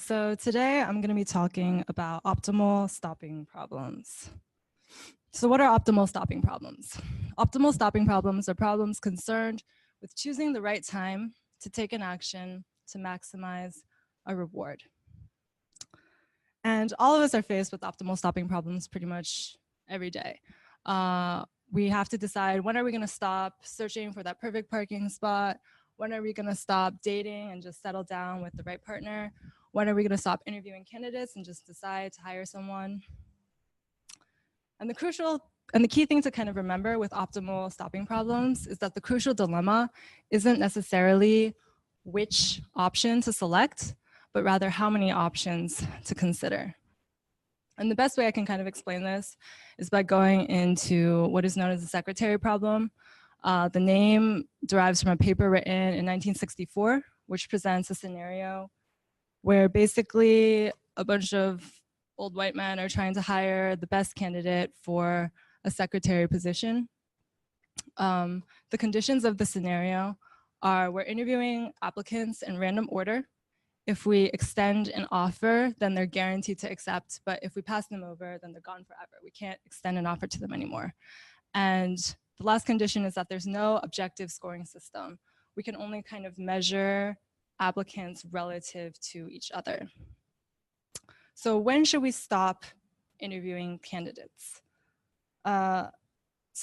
So today I'm going to be talking about optimal stopping problems. So what are optimal stopping problems? Optimal stopping problems are problems concerned with choosing the right time to take an action to maximize a reward. And all of us are faced with optimal stopping problems pretty much every day. We have to decide, when are we going to stop searching for that perfect parking spot? When are we going to stop dating and just settle down with the right partner? When are we going to stop interviewing candidates and just decide to hire someone? And the key thing to kind of remember with optimal stopping problems is that the crucial dilemma isn't necessarily which option to select, but rather how many options to consider. And the best way I can kind of explain this is by going into what is known as the secretary problem. The name derives from a paper written in 1964, which presents a scenario where basically a bunch of old white men are trying to hire the best candidate for a secretary position. The conditions of the scenario are we're interviewing applicants in random order. If we extend an offer, then they're guaranteed to accept. But if we pass them over, then they're gone forever. We can't extend an offer to them anymore. And the last condition is that there's no objective scoring system. We can only kind of measure applicants relative to each other. So when should we stop interviewing candidates? So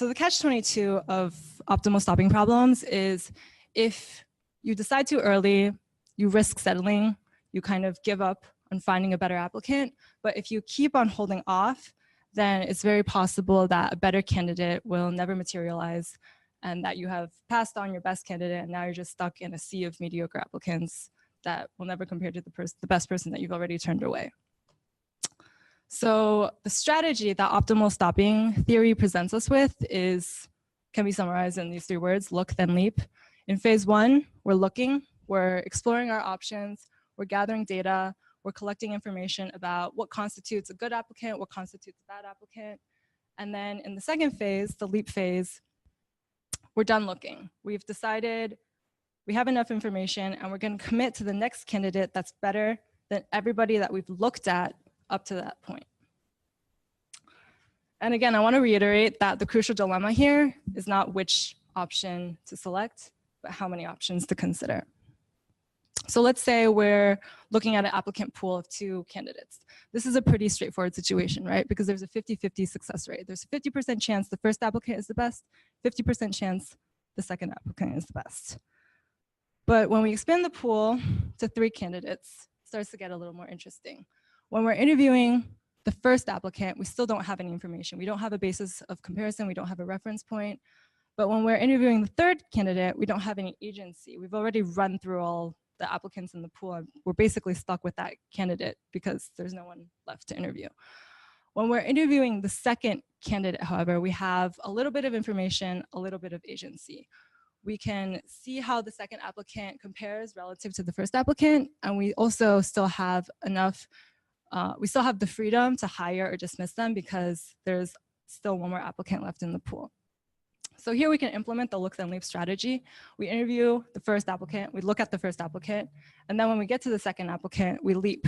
the catch-22 of optimal stopping problems is if you decide too early, you risk settling, you kind of give up on finding a better applicant. But if you keep on holding off, then it's very possible that a better candidate will never materialize and that you have passed on your best candidate and now you're just stuck in a sea of mediocre applicants that will never compare to the best person that you've already turned away. So the strategy that optimal stopping theory presents us with can be summarized in these 3 words: look, then leap. In phase 1, we're looking, we're exploring our options, we're gathering data, we're collecting information about what constitutes a good applicant, what constitutes a bad applicant. And then in the second phase, the leap phase, we're done looking. We've decided we have enough information and we're going to commit to the next candidate that's better than everybody that we've looked at up to that point. And again, I want to reiterate that the crucial dilemma here is not which option to select, but how many options to consider. So let's say we're looking at an applicant pool of 2 candidates. This is a pretty straightforward situation, right? Because there's a 50-50 success rate. There's a 50% chance the first applicant is the best, 50% chance the second applicant is the best. But when we expand the pool to 3 candidates, it starts to get a little more interesting. When we're interviewing the first applicant, we still don't have any information. We don't have a basis of comparison. We don't have a reference point. But when we're interviewing the third candidate, we don't have any agency. We've already run through all the applicants in the pool. And we're basically stuck with that candidate because there's no one left to interview. When we're interviewing the second candidate, however, we have a little bit of information, a little bit of agency. We can see how the second applicant compares relative to the first applicant, and we also still have enough, we still have the freedom to hire or dismiss them because there's still one more applicant left in the pool. So here we can implement the look then leap strategy. We interview the first applicant, we look at the first applicant, and then when we get to the second applicant, we leap.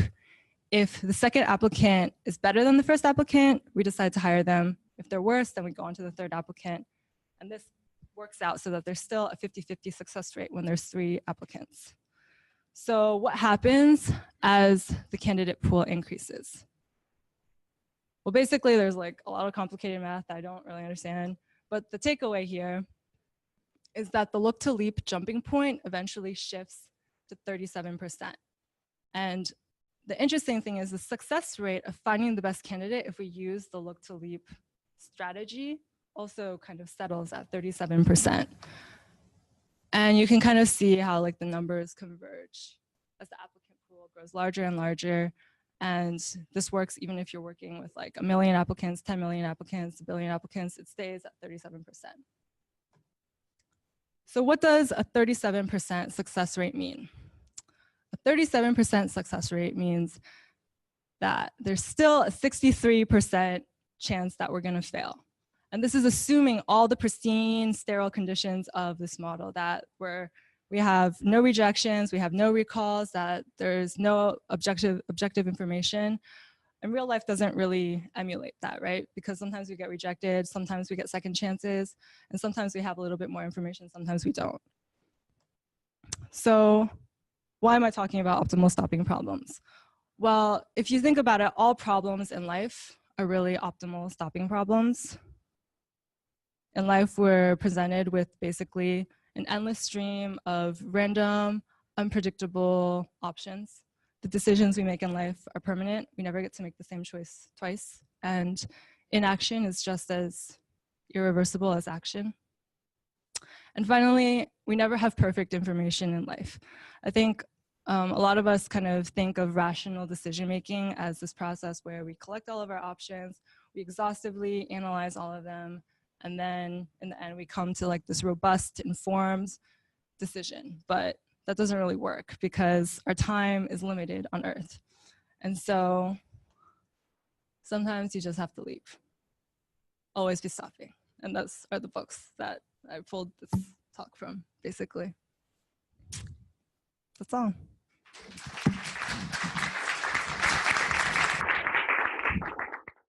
If the second applicant is better than the first applicant, we decide to hire them. If they're worse, then we go on to the third applicant. And this works out so that there's still a 50-50 success rate when there's 3 applicants. So what happens as the candidate pool increases? Well, basically, there's like a lot of complicated math that I don't really understand. But the takeaway here is that the look to leap jumping point eventually shifts to 37%. And the interesting thing is the success rate of finding the best candidate, if we use the look to leap strategy, also kind of settles at 37%. And you can kind of see how like the numbers converge as the applicant pool grows larger and larger. And this works even if you're working with like 1 million applicants, 10 million applicants, 1 billion applicants, it stays at 37%. So what does a 37% success rate mean? A 37% success rate means that there's still a 63% chance that we're going to fail. And this is assuming all the pristine, sterile conditions of this model, that we we have no rejections, we have no recalls, that there's no objective information. And real life doesn't really emulate that, right? Because sometimes we get rejected, sometimes we get second chances, and sometimes we have a little bit more information, sometimes we don't. So why am I talking about optimal stopping problems? Well, if you think about it, all problems in life are really optimal stopping problems. In life, we're presented with basically an endless stream of random, unpredictable options. The decisions we make in life are permanent. We never get to make the same choice twice. And inaction is just as irreversible as action. And finally, we never have perfect information in life. I think a lot of us kind of think of rational decision making as this process where we collect all of our options, we exhaustively analyze all of them, and then in the end we come to like this robust, informed decision. But that doesn't really work because our time is limited on Earth. And so sometimes you just have to leave. Always be stopping. And those are the books that I pulled this talk from, basically. That's all.